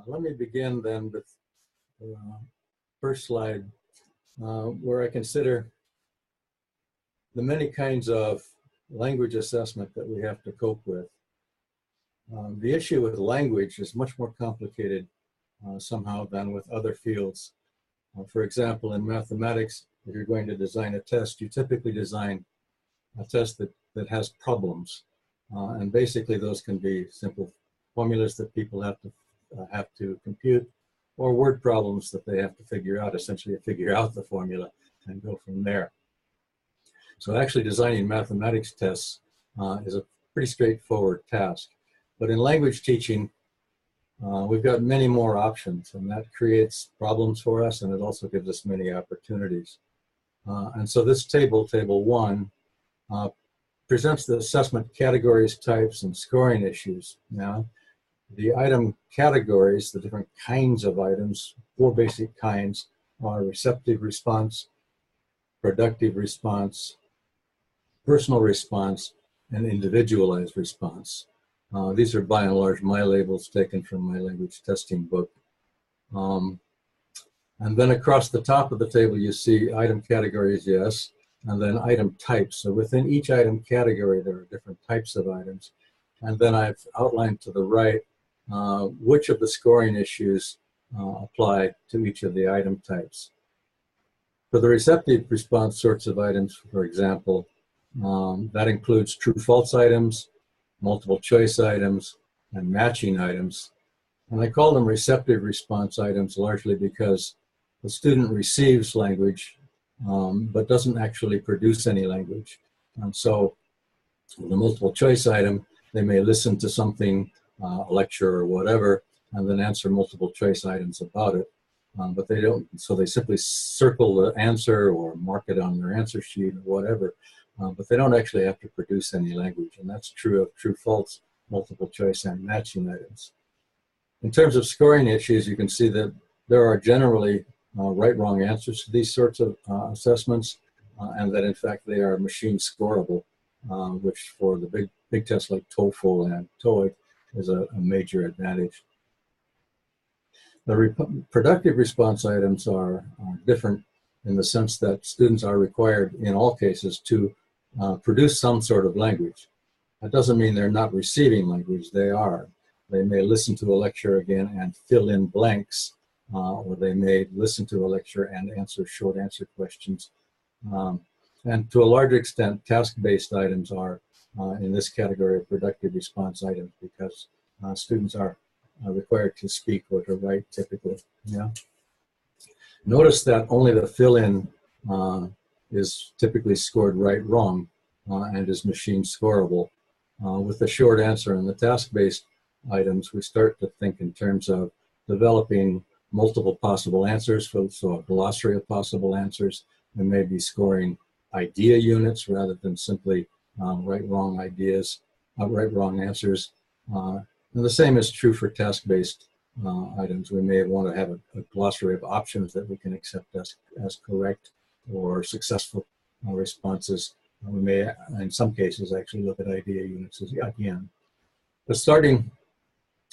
Let me begin then with the first slide, where I consider the many kinds of language assessment that we have to cope with. The issue with language is much more complicated somehow than with other fields. For example, in mathematics, if you're going to design a test, you typically design a test that has problems. And basically those can be simple formulas that people have to compute, or word problems that they have to figure out, essentially figure out the formula and go from there. So actually designing mathematics tests is a pretty straightforward task. But in language teaching, we've got many more options, and that creates problems for us, and it also gives us many opportunities. And so this table, Table 1, presents the assessment categories, types, and scoring issues. Now, the item categories, the different kinds of items, 4 basic kinds, are receptive response, productive response, personal response, and individualized response. These are by and large my labels taken from my language testing book. And then across the top of the table you see item categories, yes, and then item types. So within each item category there are different types of items. And then I've outlined to the right which of the scoring issues apply to each of the item types. For the receptive response sorts of items, for example, that includes true-false items, multiple choice items, and matching items. And I call them receptive response items largely because the student receives language but doesn't actually produce any language. And so the multiple choice item, they may listen to something, a lecture or whatever, and then answer multiple choice items about it. But they don't, so they simply circle the answer or mark it on their answer sheet or whatever. But they don't actually have to produce any language, and that's true of true, false, multiple choice, and matching items. In terms of scoring issues, you can see that there are generally right, wrong answers to these sorts of assessments, and that in fact they are machine scoreable, which for the big tests like TOEFL and TOEIC is a major advantage. The productive response items are different in the sense that students are required in all cases to produce some sort of language. That doesn't mean they're not receiving language, they are. They may listen to a lecture again and fill in blanks, or they may listen to a lecture and answer short answer questions. And to a large extent, task-based items are in this category of productive response items because students are required to speak or to write typically. Yeah. Notice that only the fill-in is typically scored right, wrong, and is machine scoreable. With the short answer and the task-based items, we start to think in terms of developing multiple possible answers, so a glossary of possible answers, and maybe scoring idea units rather than simply right, wrong ideas, right, wrong answers. And the same is true for task-based items. We may want to have a glossary of options that we can accept as correct or successful responses. We may, in some cases, actually look at idea units again. But starting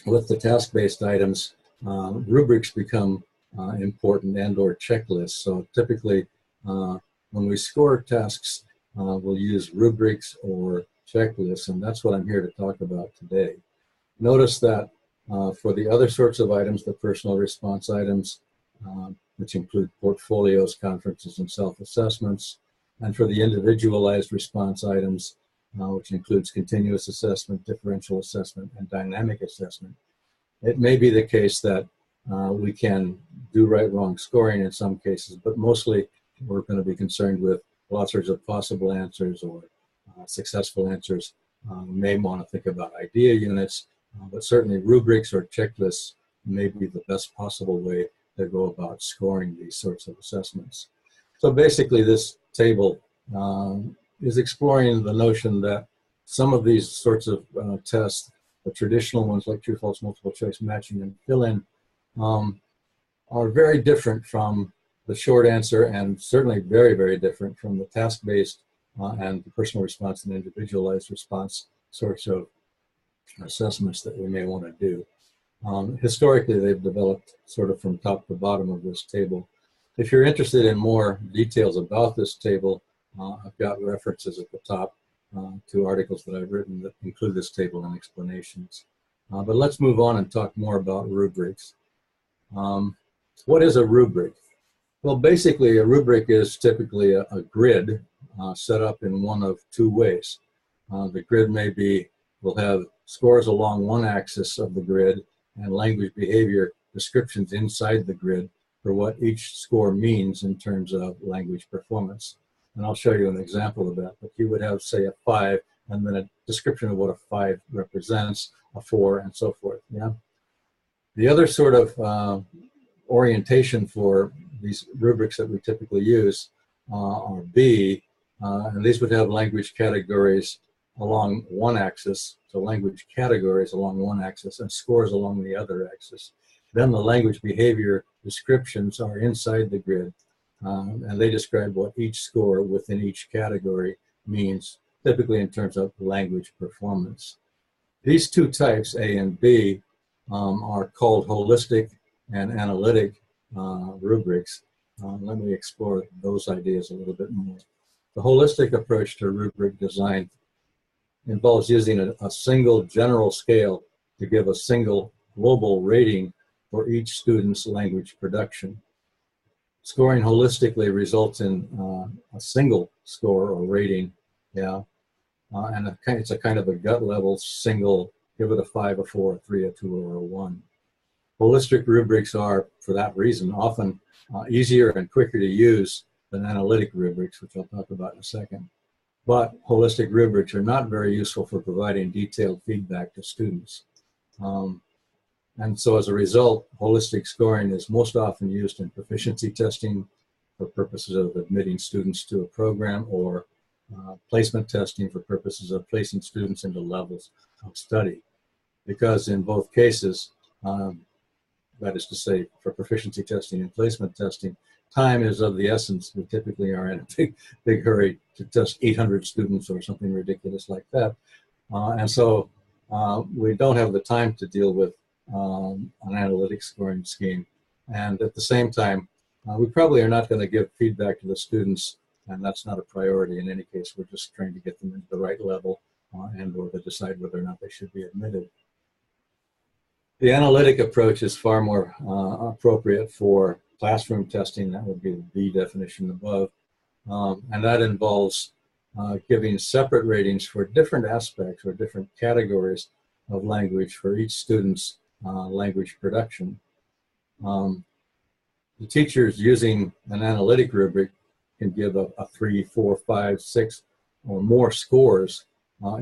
with the task-based items, rubrics become important, and/or checklists. So typically, when we score tasks, we'll use rubrics or checklists, and that's what I'm here to talk about today. Notice that for the other sorts of items, the personal response items, which include portfolios, conferences, and self-assessments, and for the individualized response items, which includes continuous assessment, differential assessment, and dynamic assessment, it may be the case that we can do right, wrong scoring in some cases, but mostly we're going to be concerned with glossaries of possible answers or successful answers. We may want to think about idea units, but certainly rubrics or checklists may be the best possible way to go about scoring these sorts of assessments. So basically this table is exploring the notion that some of these sorts of tests, the traditional ones like true, false, multiple choice, matching, and fill-in, are very different from the short answer, and certainly very, very different from the task-based and the personal response and individualized response sorts of assessments that we may want to do. Historically, they've developed sort of from top to bottom of this table. If you're interested in more details about this table, I've got references at the top to articles that I've written that include this table and explanations. But let's move on and talk more about rubrics. What is a rubric? Well, basically, a rubric is typically a grid set up in one of two ways. The grid will have scores along one axis of the grid and language behavior descriptions inside the grid for what each score means in terms of language performance. And I'll show you an example of that. But you would have, say, a 5, and then a description of what a 5 represents, a 4, and so forth. Yeah. The other sort of orientation for these rubrics that we typically use are B, and these would have language categories along one axis, so language categories along one axis and scores along the other axis. Then the language behavior descriptions are inside the grid, and they describe what each score within each category means, typically in terms of language performance. These two types, A and B, are called holistic and analytic rubrics. Let me explore those ideas a little bit more. The holistic approach to rubric design involves using a single general scale to give a single global rating for each student's language production. Scoring holistically results in a single score or rating, yeah, and it's a kind of a gut level single, give it a 5, a 4, a 3, a 2, or a 1. Holistic rubrics are, for that reason, often easier and quicker to use than analytic rubrics, which I'll talk about in a second. But holistic rubrics are not very useful for providing detailed feedback to students. And so as a result, holistic scoring is most often used in proficiency testing for purposes of admitting students to a program, or placement testing for purposes of placing students into levels of study. Because in both cases, that is to say, for proficiency testing and placement testing, time is of the essence. We typically are in a big hurry to test 800 students or something ridiculous like that. And so we don't have the time to deal with an analytic scoring scheme. And at the same time, we probably are not going to give feedback to the students, and that's not a priority in any case. We're just trying to get them into the right level and or to decide whether or not they should be admitted. The analytic approach is far more appropriate for classroom testing. That would be the definition above. And that involves giving separate ratings for different aspects or different categories of language for each student's language production. The teachers using an analytic rubric can give a 3, 4, 5, 6 or more scores,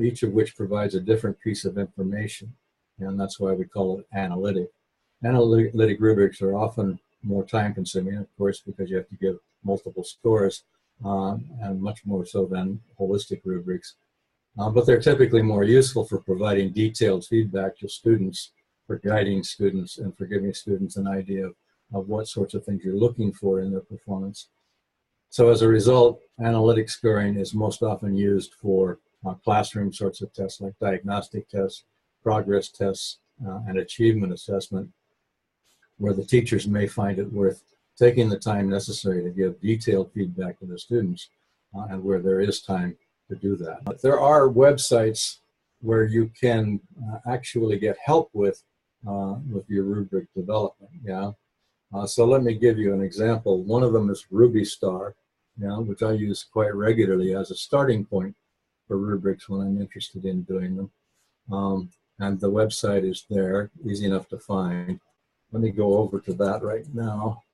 each of which provides a different piece of information. And that's why we call it analytic. Analytic rubrics are often more time consuming, of course, because you have to give multiple scores, and much more so than holistic rubrics. But they're typically more useful for providing detailed feedback to students, for guiding students, and for giving students an idea of what sorts of things you're looking for in their performance. So as a result, analytic scoring is most often used for classroom sorts of tests like diagnostic tests, progress tests, and achievement assessment, where the teachers may find it worth taking the time necessary to give detailed feedback to the students, and where there is time to do that. But there are websites where you can actually get help with your rubric development. Yeah. So let me give you an example. One of them is RubyStar, which I use quite regularly as a starting point for rubrics when I'm interested in doing them. And the website is there, easy enough to find. Let me go over to that right now.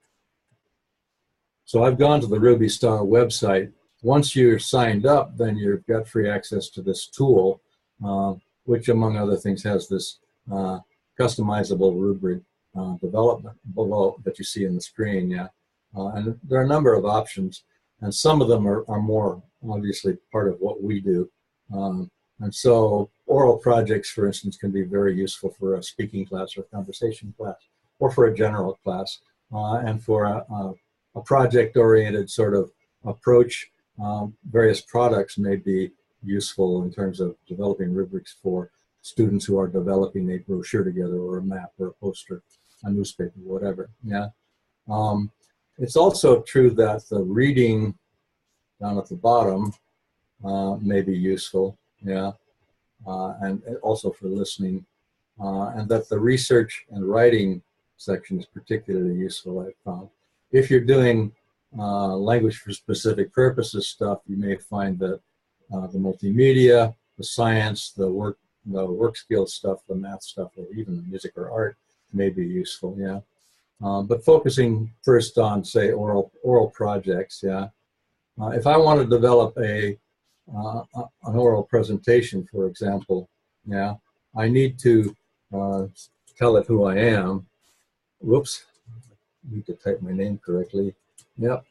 So I've gone to the RubyStar website. Once you're signed up, then you've got free access to this tool, which among other things has this customizable rubric development below that you see in the screen. Yeah, and there are a number of options, and some of them are more obviously part of what we do. And so oral projects, for instance, can be very useful for a speaking class or a conversation class, or for a general class. And for a project-oriented sort of approach, various products may be useful in terms of developing rubrics for students who are developing a brochure together, or a map, or a poster, a newspaper, whatever. Yeah. It's also true that the reading down at the bottom may be useful. Yeah. And also for listening, and that the research and writing section is particularly useful, I've found. If you're doing language for specific purposes stuff, you may find that the multimedia, the science, the work skills stuff, the math stuff, or even music or art may be useful. Yeah. But focusing first on, say, oral projects. Yeah. If I want to develop an oral presentation, for example, yeah, I need to tell it who I am. Whoops, I need to type my name correctly. Yep.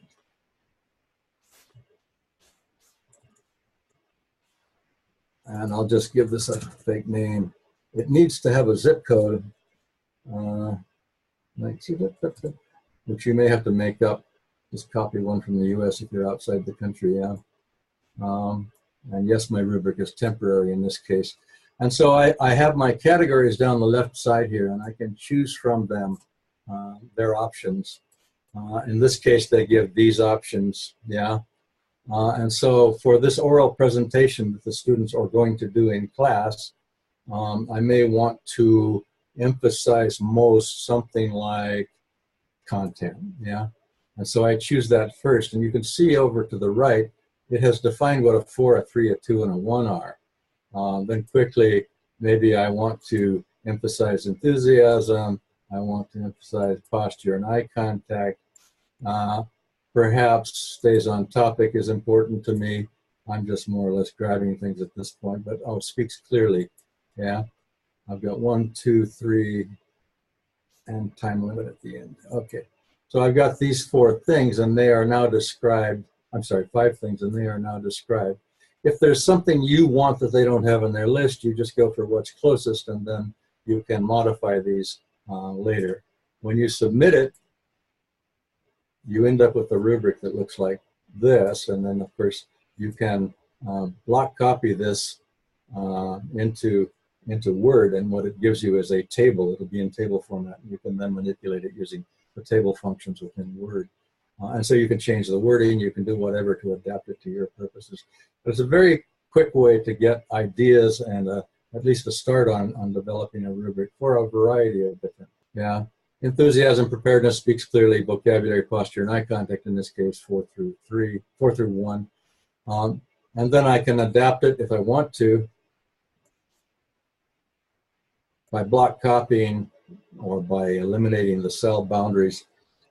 And I'll just give this a fake name. It needs to have a zip code, which you may have to make up. Just copy one from the US if you're outside the country, yeah. And yes, my rubric is temporary in this case. And so I have my categories down the left side here, and I can choose from them their options. In this case, they give these options, yeah. And so for this oral presentation that the students are going to do in class, I may want to emphasize most something like content, yeah. And so I choose that first, and you can see over to the right, it has defined what a 4, a 3, a 2, and a 1 are. Then quickly, maybe I want to emphasize enthusiasm, I want to emphasize posture and eye contact, perhaps stays on topic is important to me. I'm just more or less grabbing things at this point, but speaks clearly, yeah. I've got 1, 2, 3, and time limit at the end. Okay, so I've got these 4 things, and they are now described. I'm sorry, 5 things, and they are now described. If there's something you want that they don't have on their list, you just go for what's closest, and then you can modify these later. When you submit it, you end up with a rubric that looks like this, and then of course you can block copy this into Word, and what it gives you is a table. It'll be in table format. You can then manipulate it using the table functions within Word. And so you can change the wording, you can do whatever to adapt it to your purposes. But it's a very quick way to get ideas and at least a start on developing a rubric for a variety of different, yeah. Enthusiasm, preparedness, speaks clearly, vocabulary, posture, and eye contact, in this case, 4 through 1. And then I can adapt it if I want to by block copying or by eliminating the cell boundaries.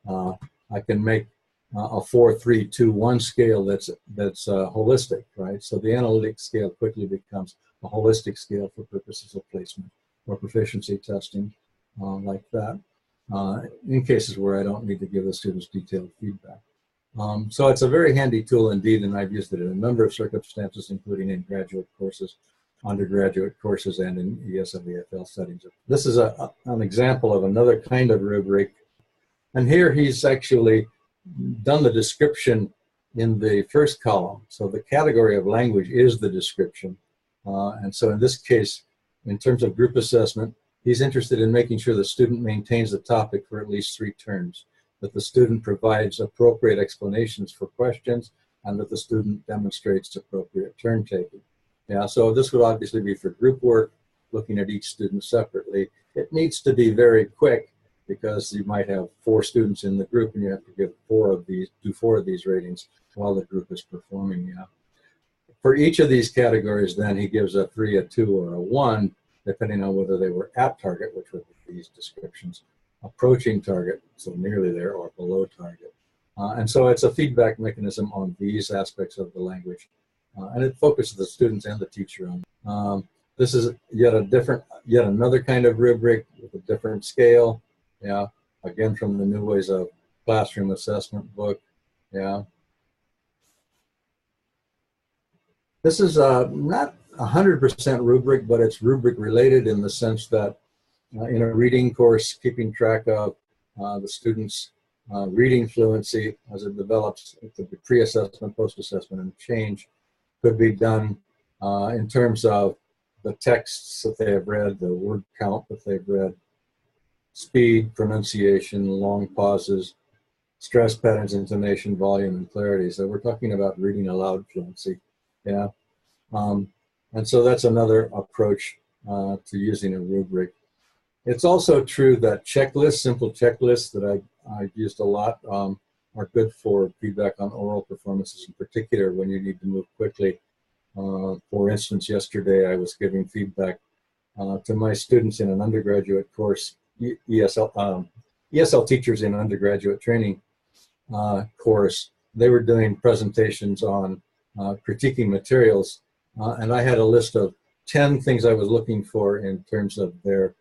I can make a 4, 3, 2, 1 scale that's holistic, right? So the analytic scale quickly becomes a holistic scale for purposes of placement or proficiency testing, like that, in cases where I don't need to give the students detailed feedback. So it's a very handy tool indeed, and I've used it in a number of circumstances, including in graduate courses, undergraduate courses, and in ESL/EFL settings. This is an example of another kind of rubric. And here he's actually done the description in the first column. So the category of language is the description. And so in this case, in terms of group assessment, he's interested in making sure the student maintains the topic for at least 3 terms, that the student provides appropriate explanations for questions, and that the student demonstrates appropriate turn taking. Yeah, so this would obviously be for group work, looking at each student separately. It needs to be very quick, because you might have 4 students in the group and you have to give 4 of these ratings while the group is performing. Yeah. For each of these categories, then he gives a 3, a 2, or a 1, depending on whether they were at target, which would be these descriptions, approaching target, so nearly there, or below target. And so it's a feedback mechanism on these aspects of the language. And it focuses the students and the teacher on. This is yet another kind of rubric with a different scale. Yeah, again from the New Ways of Classroom Assessment book. Yeah. This is not 100% rubric, but it's rubric related in the sense that in a reading course, keeping track of the students' reading fluency as it develops, it could be pre-assessment, post-assessment, and change, could be done in terms of the texts that they have read, the word count that they've read, speed, pronunciation, long pauses, stress patterns, intonation, volume, and clarity. So we're talking about reading aloud fluency. Yeah. And so that's another approach to using a rubric. It's also true that checklists, simple checklists that I've used a lot, are good for feedback on oral performances, in particular when you need to move quickly. For instance, yesterday I was giving feedback to my students in an undergraduate course, ESL teachers in undergraduate training course. They were doing presentations on critiquing materials, and I had a list of 10 things I was looking for in terms of their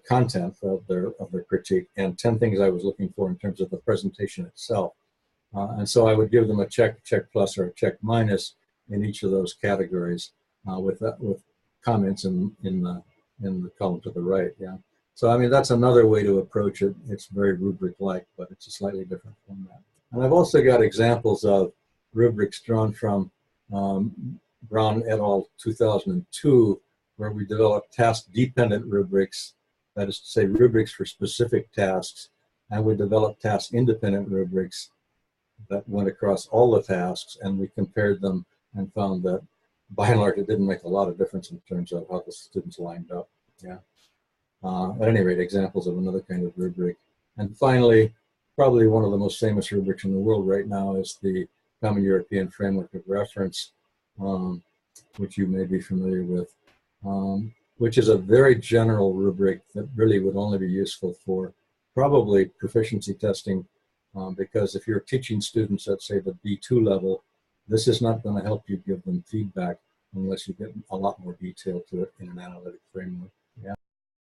content of their critique, and 10 things I was looking for in terms of the presentation itself. And so I would give them a check plus, or a check minus in each of those categories, with comments in the column to the right. Yeah. So I mean, that's another way to approach it. It's very rubric-like, but it's a slightly different format. And I've also got examples of rubrics drawn from Brown et al. 2002, where we developed task-dependent rubrics, that is to say, rubrics for specific tasks, and we developed task-independent rubrics that went across all the tasks, and we compared them and found that, by and large, it didn't make a lot of difference in terms of how the students lined up. Yeah. At any rate, examples of another kind of rubric. And finally, probably one of the most famous rubrics in the world right now is the Common European Framework of Reference, which you may be familiar with, which is a very general rubric that really would only be useful for probably proficiency testing, because if you're teaching students at, say, the B2 level, this is not going to help you give them feedback unless you get a lot more detail to it in an analytic framework.